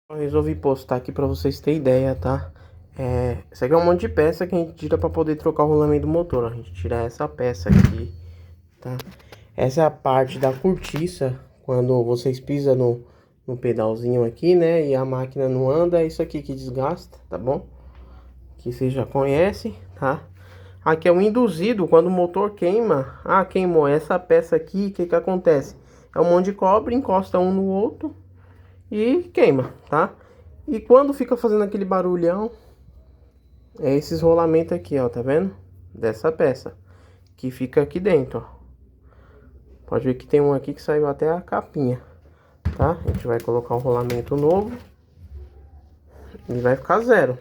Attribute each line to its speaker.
Speaker 1: Eu resolvi postar aqui pra vocês terem ideia, tá? Isso aqui é um monte de peça que a gente tira pra poder trocar o rolamento do motor, ó. A gente tira essa peça aqui, tá? Essa é a parte da cortiça, quando vocês pisam no pedalzinho aqui, né? E a máquina não anda, é isso aqui que desgasta, tá bom? Que vocês já conhecem, tá? Aqui é o induzido, quando o motor queima. Ah, queimou essa peça aqui, o que que acontece? É um monte de cobre, encosta um no outro e queima, tá? E quando fica fazendo aquele barulhão, é esses rolamentos aqui, ó, tá vendo? Dessa peça, que fica aqui dentro, ó. Pode ver que tem um aqui que saiu até a capinha, tá? A gente vai colocar um rolamento novo e vai ficar zero.